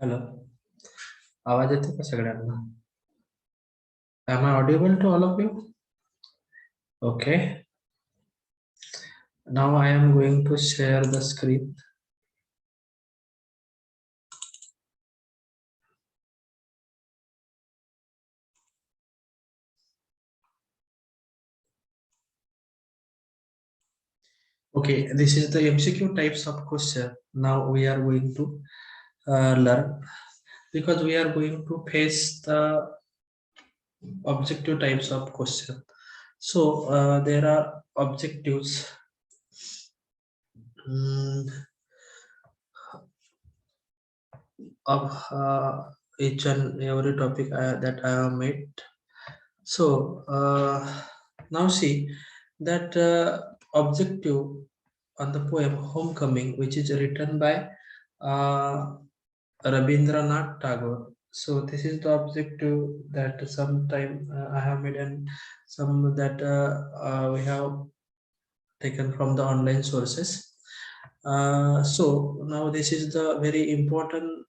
Hello, आवाज येतो का सगळ्यांना? Am I audible to all of you? Okay. Now I am going to share the screen. Okay, this is the MCQ types of question. Now we are going to learn because we are going to face the objective types of question. So there are objectives. mm, of each and every topic that I have made. So now see that objective on the poem Homecoming, which is written by uh, Rabindranath Tagore. So this is the objective that sometime I have made, and some that we have taken from the online sources. So now this is the very important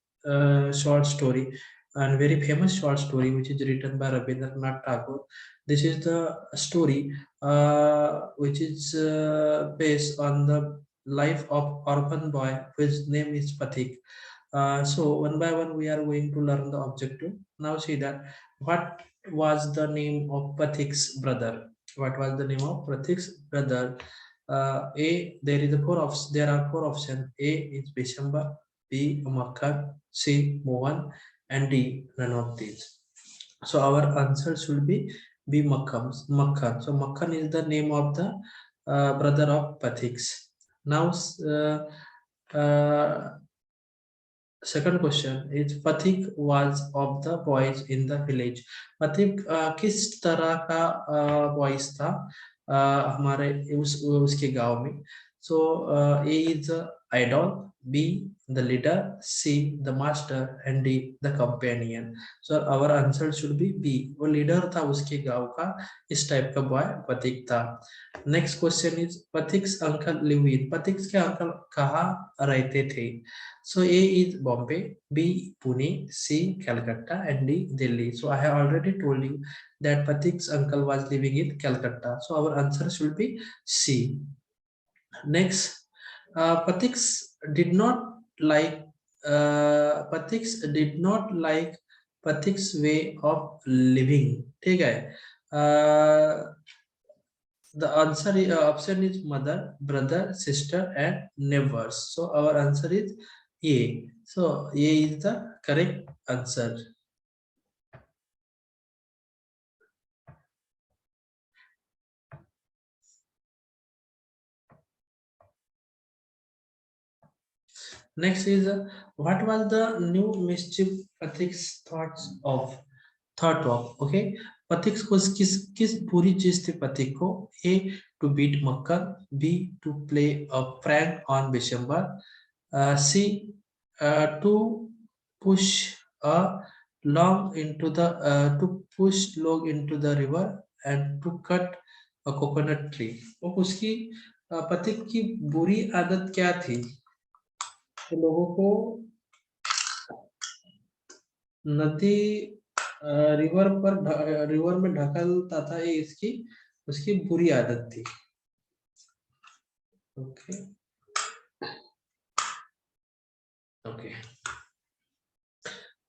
short story and very famous short story which is written by Rabindranath Tagore. This is the story which is based on the life of orphan boy whose name is Pathik. So one by one we are going to learn the objective. Now see that what was the name of Pathik's brother? What was the name of Pathik's brother? A, there is a there are four options. A is Bishamba, B Makhan, C Mohan, and D none of these. So our answer should be B Makhan. Makhan. So Makhan is the name of the brother of Pathix. Now uh, second question is Pathik was of the boys in the village. Pathik किस तरह का boys था हमारे उसके गांव में. So A is the idol, B the leader, C the master, and D the companion. So our answer should be B. वो leader था उसके गांव का, इस टाइप का boy पथिक था. Next question is Pathik's uncle live in. Pathik's के uncle कहाँ रहते थे? So A is Bombay, B Pune, C Calcutta, and D Delhi. So I have already told you that Pathik's uncle was living in Calcutta. So our answer should be C. Next, Pathik's did not like Pathik's did not like Pathik's way of living. ठीक है? The answer option is mother, brother, sister, and neighbors. So our answer is A. So A is the correct answer. Next is what was the new mischief Pathik's thought of? Okay, Pathik को किस बुरी चीज थी Pathik को? A to beat Makkan, B to play a prank on Bishamba, C to push a push log into the river and to cut a coconut tree. वो उसकी पथिक की बुरी आदत क्या थी? तो लोगों को नदी रिवर में ढकलता था, ये इसकी उसकी बुरी आदत थी. Okay okay.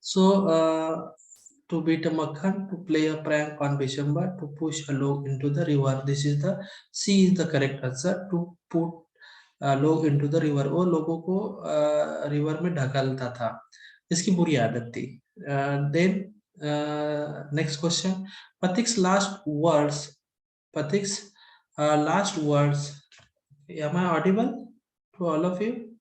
So to beat a Makhan, to play a prank on Bishamba, to push a log into the river. This is the C is the correct answer. To put a log into the river. वो लोगों को river में ढकलता था, इसकी बुरी आदत थी. Then next question. Pathik's last words. Pathik's last words. Am I audible to all of you?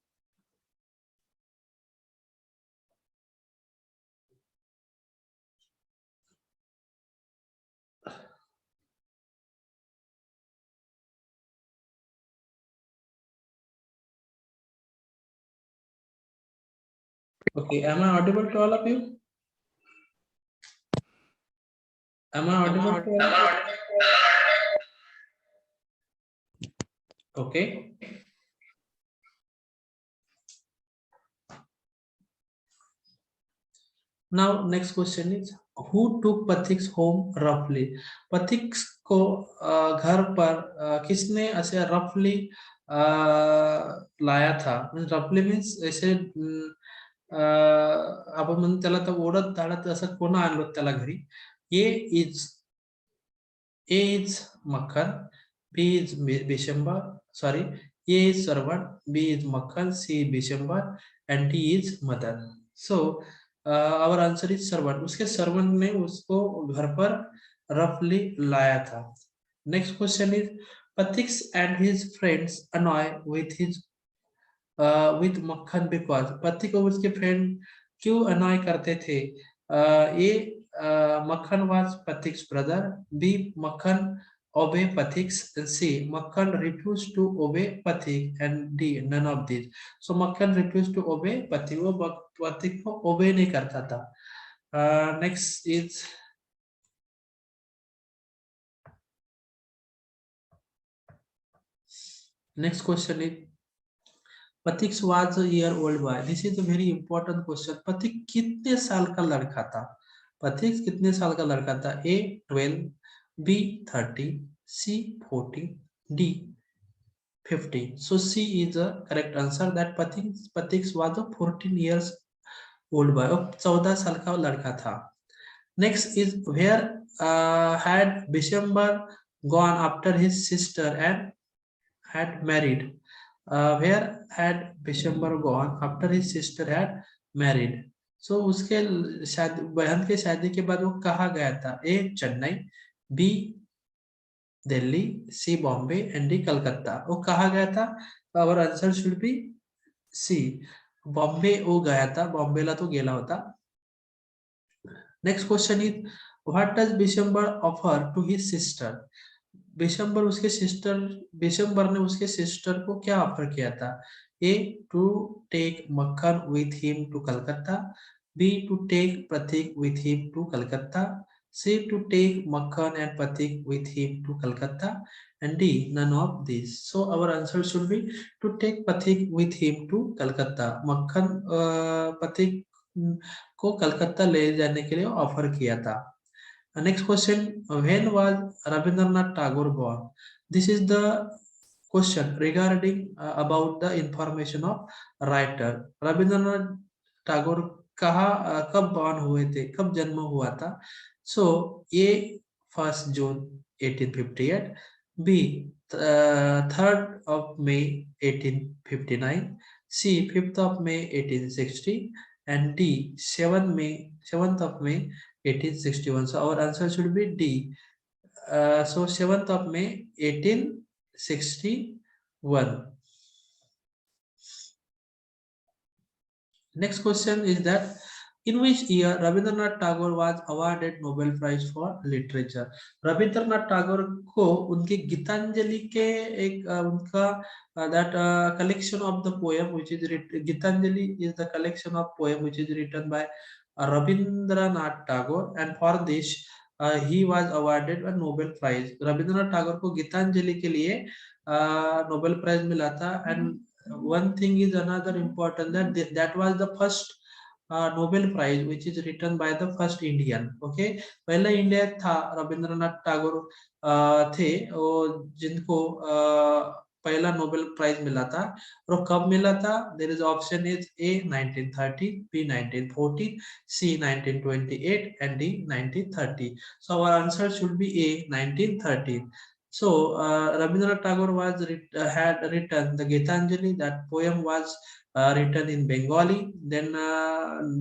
Okay, am I audible to all of you? Am I audible to all of you? Okay. Now next question is, who took Pathik's home roughly? Pathik को घर पर किसने ऐसे roughly लाया था? Roughly means ऐसे आपण म्हणतो त्याला तर ओढत धाडत असं कोण आणलं त्याला घरी? A is Makhan, B is Bishamba, sorry, A is Sarvan, B is Makhan, C is Bishamba, and D is Madan. So our answer is Sarvan. उसके सर्वन ने उसको घर पर roughly लाया था. Next question is, Pathix and his friends annoy with मक्खन because पति को उसके फ्रेंड क्यों अनॉय करते थे? ए मक्खन was Pathik's brother, B मक्खन obey Pathik's, C मक्खन refused to obey Pathik, and D none of these. So मक्खन refused to obey Pathik, वो Pathik को obey नहीं करता था. Next is, next question is, पथिक was a year old boy. This is a very important question. पथिक कितने साल का लड़का था? पथिक कितने साल का लड़का था? A 12, B 30, C 40, D 50. So C is the correct answer. That पथिक was a 14 years old boy. 14 साल का लड़का था. Next is, where had Bishambar gone after his sister and had married? Where had Bishambar gone after his sister had married? So उसके शादी बहन के शादी के बाद वो कहाँ गया था? A Chennai, B Delhi, C Bombay, and D Calcutta. वो कहाँ गया था? Our answer should be C. Bombay वो गया था, बॉम्बेला तो गेला होता. Next question is, what does Bishambar offer to his sister? Bishambar ने उसके सिस्टर को क्या ऑफर किया था? A to take Makhan with him to Calcutta, B to take Pratik with him to Calcutta, C to take Makhan and Pratik with him to Calcutta, and D none of this. So our answer should be to take Pratik with him to Calcutta. Makhan Pratik को कलकत्ता ले जाने के लिए offer किया था. Next question, when was Rabindranath Tagore born? This is the question regarding about the information of writer. Rabindranath Tagore कब born हुए थे, कब जन्म हुआ था? So A 1st June 1858, B 3rd of May 1859, C 5th of May 1860, and D 7th of May 1861. So our answer should be D. So 7th of May 1861. Next question is that, in which year Rabindranath Tagore was awarded Nobel Prize for Literature? Rabindranath Tagore को उनकी गीतांजलि के एक उनका that collection of the poem which is Gitanjali is the collection of poem which is written by Rabindranath Tagore, and for this he was awarded a Nobel Prize. Rabindranath Tagore को गीतांजलि के लिए Nobel Prize मिला था. And one thing is another important, that was the first Nobel Prize which is written by the first Indian. Okay, पहला India था रविंद्रनाथ टैगोर थे जिनको पहला नोबेल प्राइज मिला था. और कब मिला था? There is option is A 1930, B 1914, C 1928, and D 1930. So our answer should be A 1913. So Rabindranath Tagore had written the Gitanjali. That poem was written in Bengali. Then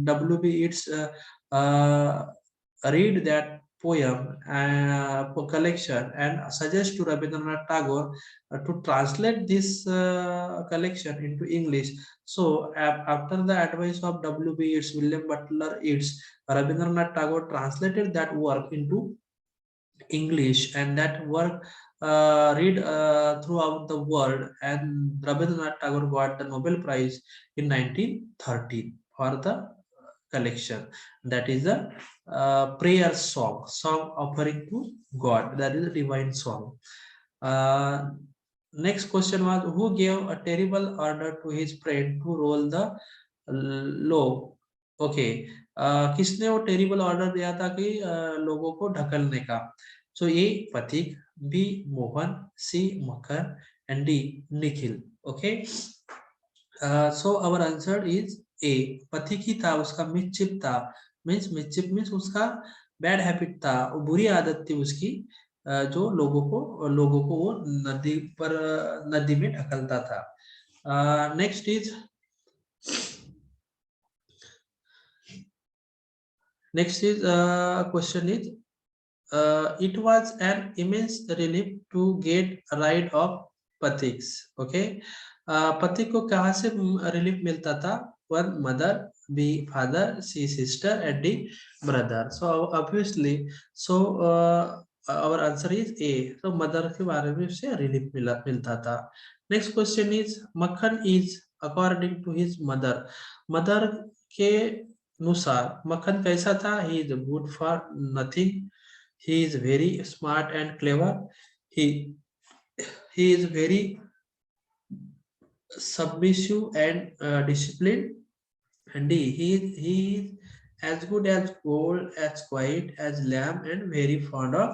W.B. Yeats read that poem collection and suggest to Rabindranath Tagore to translate this collection into English. So after the advice of W.B. Yeats, William Butler Yeats, Rabindranath Tagore translated that work into English, and that work read throughout the world, and Rabindranath Tagore got the Nobel Prize in 1913 for the collection. That is a prayer song offering to God. That is a divine song. Next question was, who gave a terrible order to his friend to roll the log? Okay, किसने वो terrible order दिया था कि लोगों को ढकलने का? So ए पथिक, B Mohan, C Makkhan and D Nikhil. Okay, so our answer is A, Pathik ही था, उसका मिसचिप था। मिसचिप मीन्स उसका बैड हैबिट था, वो बुरी आदत थी उसकी, जो लोगों को वो नदी पर नदी में ढकलता था। Next is question is, it was an immense relief to get rid of Patiks. Okay, पथिक को कहाँ से रिलीफ मिलता था? One mother, B father, C sister and D brother. So obviously, so our answer is A, तो mother के बारे में उससे रिलीफ मिलता था। Next question is, Makkhan is according to his mother, mother के अनुसार मक्खन कैसा था? He is good for nothing, he is very smart and clever, he he is very submissive and disciplined, and he is as good as gold, as quiet as lamb and very fond of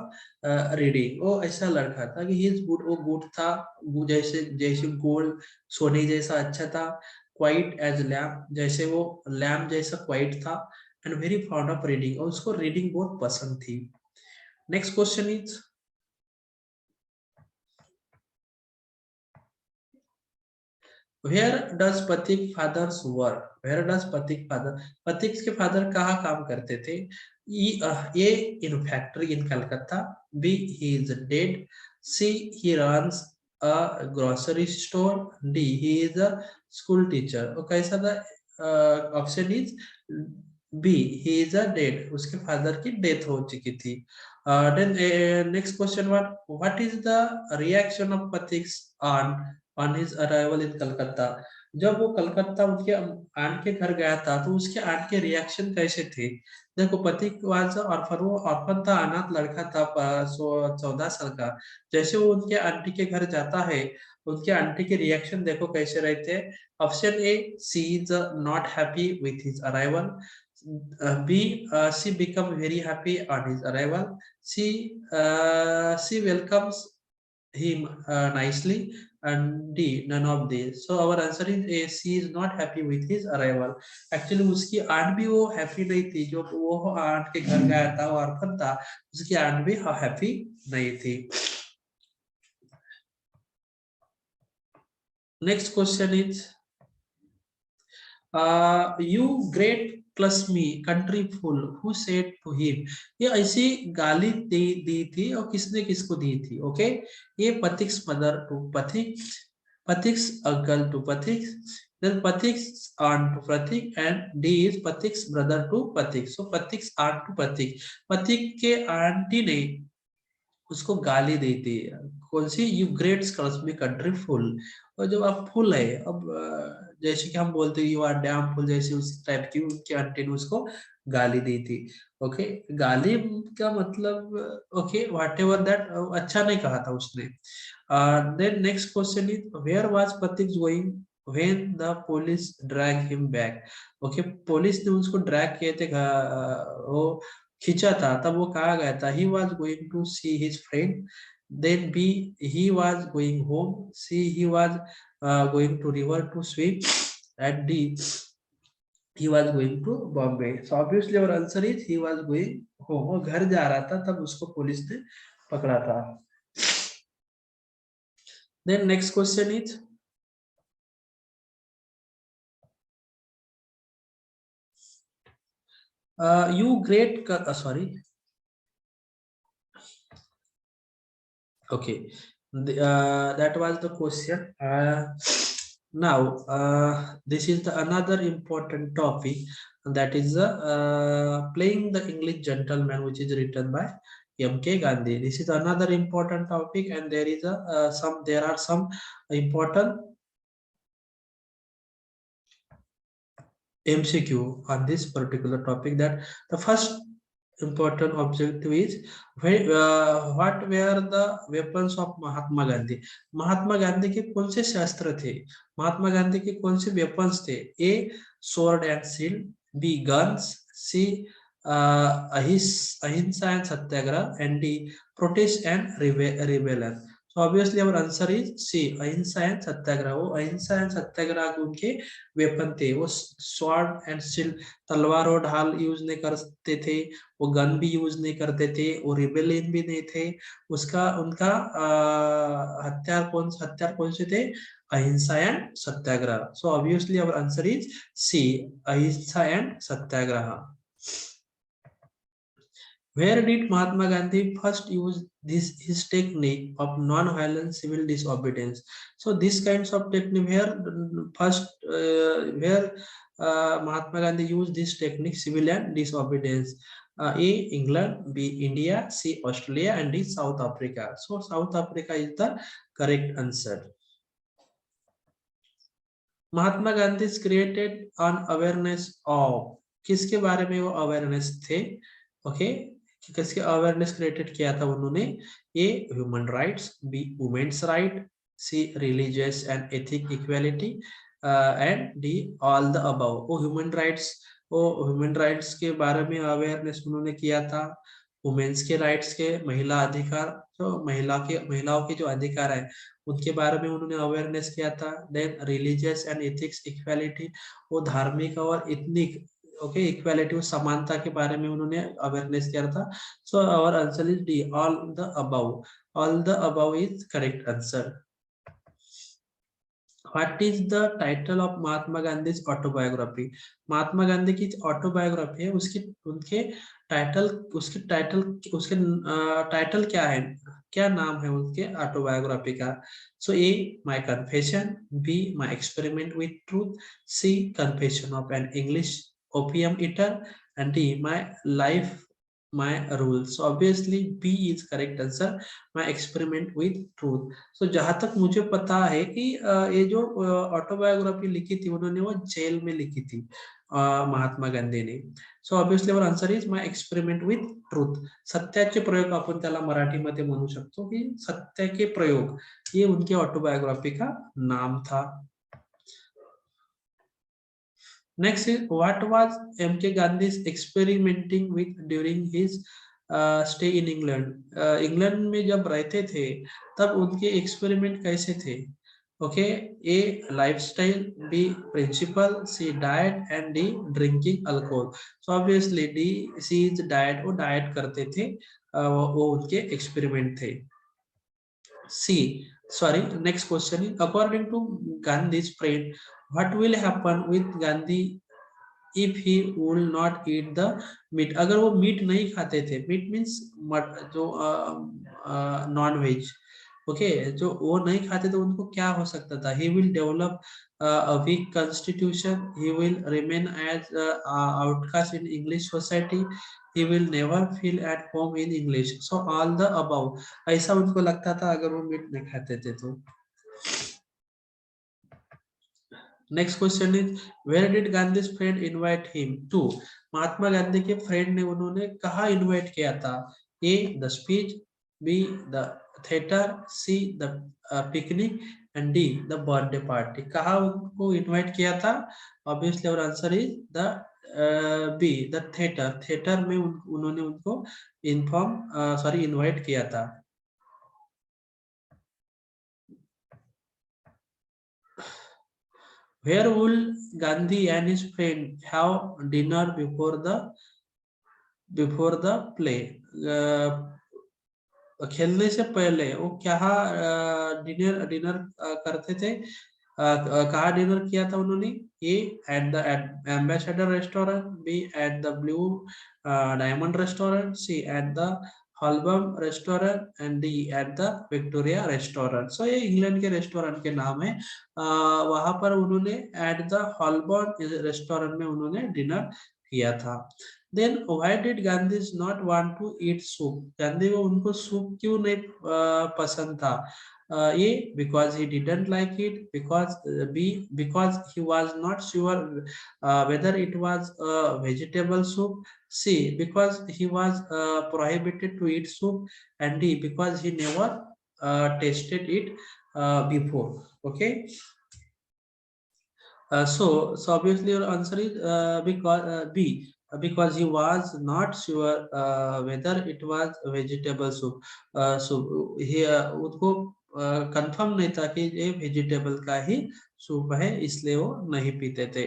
reading। वो ऐसा लड़का था कि he is good, वो good था, वो जैसे जैसे गोल्ड सोने जैसा अच्छा था, क्वाइट एज लैम्प, जैसे वो लैम्प जैसा क्वाइट था, and very fond of reading, और उसको रीडिंग बहुत पसंद थी। Next question is, Where does Patik father's work? Where does Patik father? Patik के father कहाँ काम करते थे? A in factory in Calcutta. B he is dead. C he runs a grocery store. D he is a school teacher. Okay, so the option is B, he is a dead. उसके father की death हो चुकी थी। Then next question, what is the reaction of Patik's aunt on his arrival in Calcutta? जब वो कलकत्ता उनके aunt के घर गया था, तो उसके आंट के रिएक्शन कैसे थे? देखो, पथिक वाज ऑर्फन, वो ऑर्फन था, अनाथ लड़का था, 14 साल का। जैसे वो उनके आंटी के घर जाता है, उनके आंटी के रिएक्शन देखो कैसे रहते हैं। Option A, she is not happy with his arrival, B, she become very happy on his arrival. She welcomes him nicely, and D, none of these. So our answer is A, she is not happy with his arrival. Actually उसकी aunt भी वो happy नहीं थी, जो वो aunt के घर गया था, वो ऑर्फन था, उसकी आंट भी हैप्पी नहीं थी। Next question is, you great plus me country full, who said to him? ये ऐसी गाली दी थी, और किसने किसको दी थी? ओके, ये पथिक्स mother to Pathik, Pathik's uncle to Pathik, then Pathik's aunt to Pathik, and D is Pathik's brother to Pathik. So पथिक्स aunt to पथिक, पथिक के आंटी ने उसको गाली दी थी। कौन सी? यू ग्रेट स्कॉलर्स में कंट्री फुल, और जब आप फुल है, अब जैसे कि हम बोलते हैं यू आर डैम फुल, जैसे उस टाइप की उनके आंटी ने उसको गाली दी थी। ओके, गाली का मतलब, ओके व्हाट एवर दैट, अच्छा नहीं कहा था उसने। Then next question is, where was Pathik going when the police drag him back? Okay, police ने उसको ड्रैग किए थे, वो खींचा था, तब वो कहाँ गया था? He was going to see his friend. Then B, he was going home. C, he was going to river to swim. And D, he was going to Bombay. So obviously our answer is he was going home. वो घर जा रहा था, तब उसको police ने पकड़ा था। Then next question is, you great, sorry. Okay, that was the question. Now, this is the another important topic, that is playing the English gentleman, which is written by M.K. Gandhi. This is another important topic, and there is a there are some important MCQ on this particular topic. That the first important objective is, what were the weapons of Mahatma Gandhi? महात्मा गांधी के कौन से शस्त्र थे? महात्मा गांधी के कौन से weapons थे? ए, sword and shield, B. Guns. C. Ahimsa and Satyagraha. And D. Protest and rebellion. So obviously our answer is C. Ahimsa and Satyagraha. वो अहिंसा एंड सत्याग्रह के उनके वेपन थे, वो स्वॉर्ड एंड स्टील, तलवार और ढाल यूज नहीं करते थे, वो गन भी यूज नहीं करते थे, वो रिबेलियन भी नहीं थे। उसका उनका हथियार कौन से थे? Ahimsa and satyagraha. So obviously our answer is C, ahimsa and satyagraha. Where did Mahatma Gandhi first use this his technique of non-violent civil disobedience? So this kinds of technique where Mahatma Gandhi used this technique civilian disobedience. A. England, B. India, C. Australia, and D. South Africa. So South Africa is the correct answer. Mahatma Gandhi created on awareness of, किसके बारे में वो awareness थे? Okay, किसके awareness created किया था उन्होंने? A. Human rights, B. Women's right, C. Religious and ethic equality, and D. All the above. वो ह्यूमन राइट्स के बारे में अवेयरनेस उन्होंने किया था, वुमेन्स के राइट्स के, महिला अधिकार, तो महिलाओं के जो अधिकार है उनके बारे में उन्होंने अवेयरनेस किया था। Then religious and ethics equality, वो धार्मिक और इथनिक, ओके, इक्वालिटी, वो समानता के बारे में उन्होंने अवेयरनेस किया था। So our answer is D, all the above. All the above is correct answer. What is the title of Mahatma Gandhi autobiography? Mahatma Gandhi की ऑटोबायोग्राफी है, उसकी उनके टाइटल, उसके टाइटल क्या है, क्या नाम है उनके ऑटोबायोग्राफी का? So A. My confession, B. My experiment with truth, C. Confession of an English opium eater, and D. My life my rules. Obviously B is correct answer, my experiment with truth. तो जहां तक मुझे पता है कि ये जो autobiography लिखी थी उन्होंने, वो जेल में लिखी थी महात्मा गांधी ने। So obviously our answer is my experiment with truth. सत्याचे प्रयोग आपण त्याला मराठीमध्ये म्हणू शकतो की सत्य के प्रयोग, ये उनके ऑटोबायोग्राफी का नाम था। Next is, what was M.K. Gandhi's experimenting with during his stay in England? England में जब रहते थे तब उनके एक्सपेरिमेंट कैसे थे? Okay, A. Lifestyle, B. Principle, C. Diet, and D. Drinking alcohol. So obviously D, C is diet, वो diet करते थे, वो उनके एक्सपेरिमेंट थे। सी, sorry, next question is, according to Gandhi's friend, what will happen with Gandhi if he will not eat the meat? अगर वो meet नहीं खाते थे, मीट मीन्स जो नॉन वेज, ओके, जो वो नहीं खाते तो उनको क्या हो सकता था? he will develop a weak constitution, he will remain as outcast in English society, he will never feel at home in English, so all the above, ऐसा उनको लगता था अगर वो मीट नहीं खाते थे तो। Next question is, where did Gandhi friend invite him to? Mahatma Gandhi के फ्रेंड ने उन्होंने कहा इनवाइट किया था? A. The speech, B. The theatre, C. The picnic, and D. The birthday party. कहा उनको इनवाइट किया था? Obviously our answer is the B, the theatre. Theatre में उन्होंने उनको इनवाइट किया था। Where would Gandhi and his friend have dinner before the play? खेलने से पहले वो क्या डिनर डिनर करते थे? कहाँ डिनर किया था उन्होंने? A. At the Ambassador restaurant, B. At the Blue Diamond restaurant, C. At the Holborn restaurant, and D. At the Victoria restaurant. So ये इंग्लैंड के रेस्टोरेंट के नाम है। वहां पर उन्होंने एट द हॉलबम रेस्टोरेंट में उन्होंने डिनर किया था। Then why did Gandhi not want to eat soup? Gandhi को उनको सूप क्यों नहीं पसंद था? A. Because he didn't like it, because B. Because he was not sure whether it was vegetable soup, C. Because he was prohibited to eat soup, and D. Because he never tasted it before. Okay, So obviously your answer is B, because he was not sure whether it was vegetable soup. So he उसको confirm नहीं था कि ये vegetable का ही soup है, इसलिए वो नहीं पीते थे.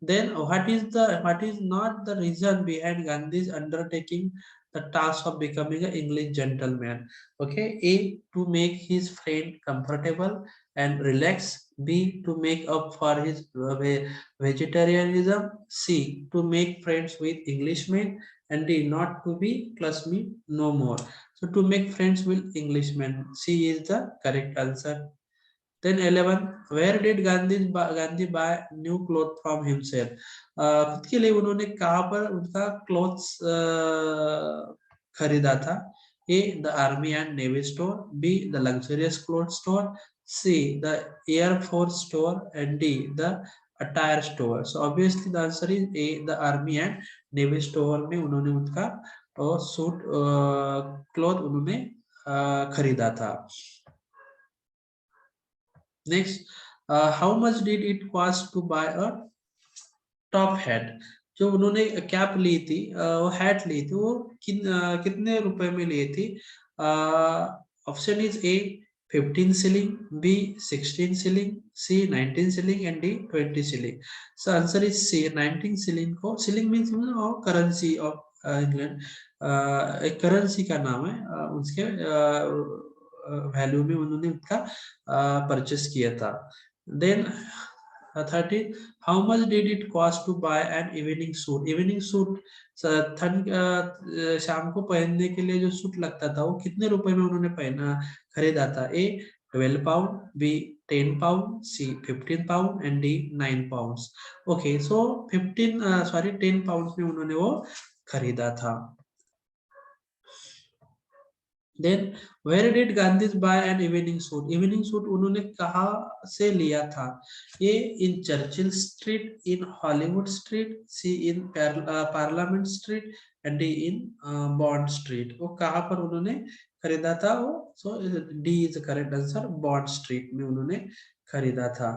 Then what is not the reason behind Gandhi's undertaking the task of becoming an English gentleman? Okay, A, to make his friend comfortable and relax. B, to make up for his vegetarianism. C, to make friends with Englishmen. And D, not to be classmate no more. So to make friends with Englishmen, C is the correct answer. Then 11, where did Gandhi buy new clothes from himself? खुद के लिए उन्होंने कहाँ पर उनका clothes खरीदा था? A, the army and navy store. B, the luxurious clothes store. C, the air force store. And D, the attire store. So obviously the answer is A, the army and navy store में उन्होंने उनका suit cloth उन्होंने खरीदा था. Next, how much did it cost to buy a top hat? जो उन्होंने cap ली थी, वो हैट ली थी, वो कितने रुपए में ली थी? Option is a 15 shilling, B 16 shilling, C 19 shilling and D 20 shilling. So answer is C 19 shilling. को shilling means currency of England, एक करेंसी का नाम है, उसके वैल्यू में उन्होंने उसका परचेस किया था. Then 30, how much did it cost to buy an evening suit? Evening suit ठंड शाम को पहनने के लिए जो सूट लगता था, वो कितने रुपए में उन्होंने पहना खरीदा था? A 12 pound, B 10 pound, C 15 pound and D 9 pounds. Okay, so 10 pounds में उन्होंने वो खरीदा था. Then where did Gandhi buy an evening suit? Evening suit उन्होंने कहाँ से लिया था? A in Churchill Street, in Hollywood Street, C in Parliament Street and D in Bond Street. वो कहाँ पर उन्होंने खरीदा था वो? So D is the correct answer. Bond Street में उन्होंने खरीदा था.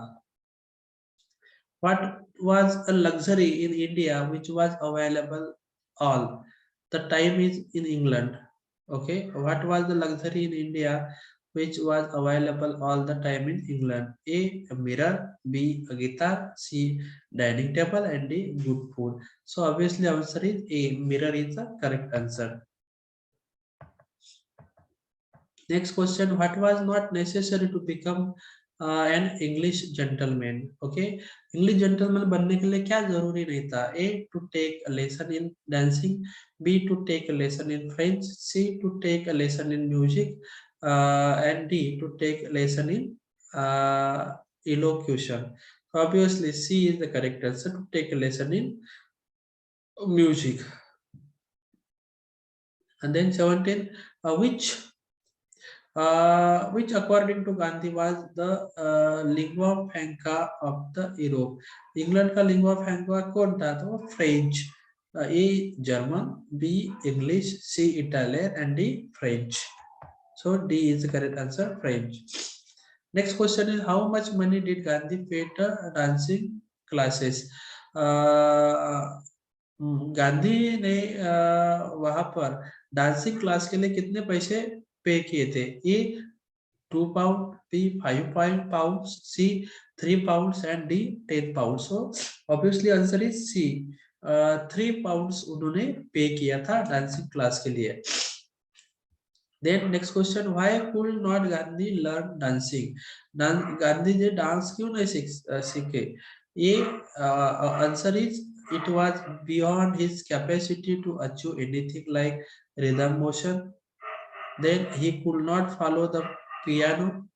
What was a luxury in India which was available all the time is in England? Okay, what was the luxury in India which was available all the time in England? A mirror, B a guitar, C dining table and D good food. So obviously answer is A, mirror is the correct answer. Next question, what was not necessary to become an English gentleman? Okay, English gentleman बनने के लिए क्या जरूरी नहीं था? A, to take a lesson in dancing. B, to take a lesson in French. C, to take a lesson in music. And D, to take a lesson in elocution. Obviously C is the correct answer, to take a lesson in music. And then 17, which according to Gandhi was the lingua franca of the Europe. England का lingua franca कौन था? तो French. A German, B English, C Italian and D French. So D is the correct answer, French. Next question is, how much money did Gandhi pay to dancing classes? Gandhi ने वहां पर dancing class के लिए कितने पैसे पे किए थे? A 2 pound, B 5 pounds, C 3 pounds and D 10 pounds. So obviously answer is C. 3 pounds उन्होंने पे किया था डांसिंग क्लास के लिए. Then next question, why could not Gandhi learn dancing? Gandhi ji dance क्यों नहीं सीखे? ये answer is it was beyond his capacity to achieve anything like rhythm motion. Then he could not follow the piano.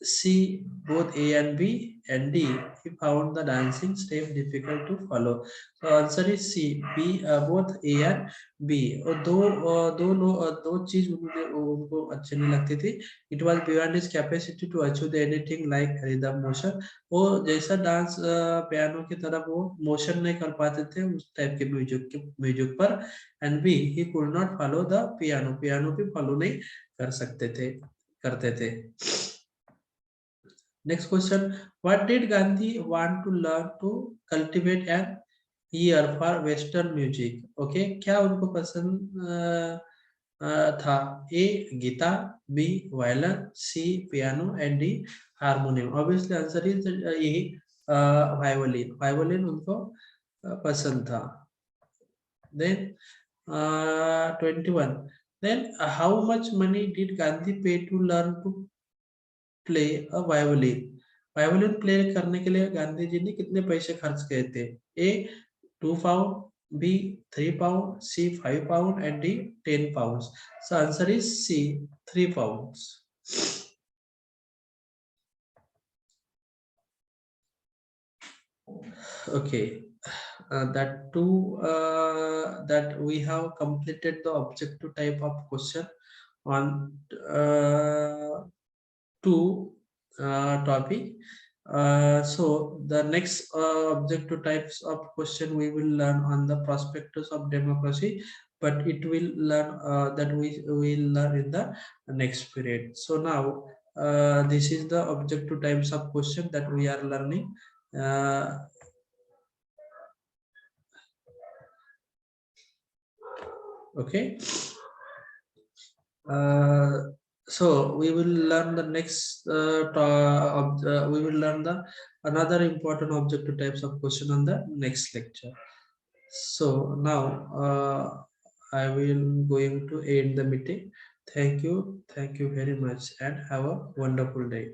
C both A and B and D he found the dancing step difficult to follow. So answer is C B both A and B. और दो चीज उनको अच्छे नहीं लगती थी. It was beyond his capacity to achieve anything like rhythm motion. वो जैसा डांस पियानो की तरफ वो मोशन नहीं कर पाते थे उस टाइप के म्यूजिक पर. And B he could not follow the piano भी फॉलो नहीं कर सकते थे करते थे. Next question: what did Gandhi want to learn to cultivate an ear for Western music? Okay, क्या उनको पसंद था? A Gita, B violin, C piano and D harmonium. Obviously answer is A violin. Violin उनको पसंद था. Then 21. Then how much money did Gandhi pay to learn to play a violin? Violin play करने के लिए गांधी जी ने कितने पैसे खर्च किए थे? A 2 pound, B 3 pound, C 5 pound and D 10 pound. So answer is C 3 pound. Okay, that too, that we have completed the objective type of question on two topic. So the next objective types of question we will learn on the prospectus of democracy, but it will learn that we will learn in the next period. So now this is the objective types of question that we are learning. Okay. So we will learn the next we will learn the another important objective types of question on the next lecture. So now I will going to end the meeting. Thank you very much and have a wonderful day.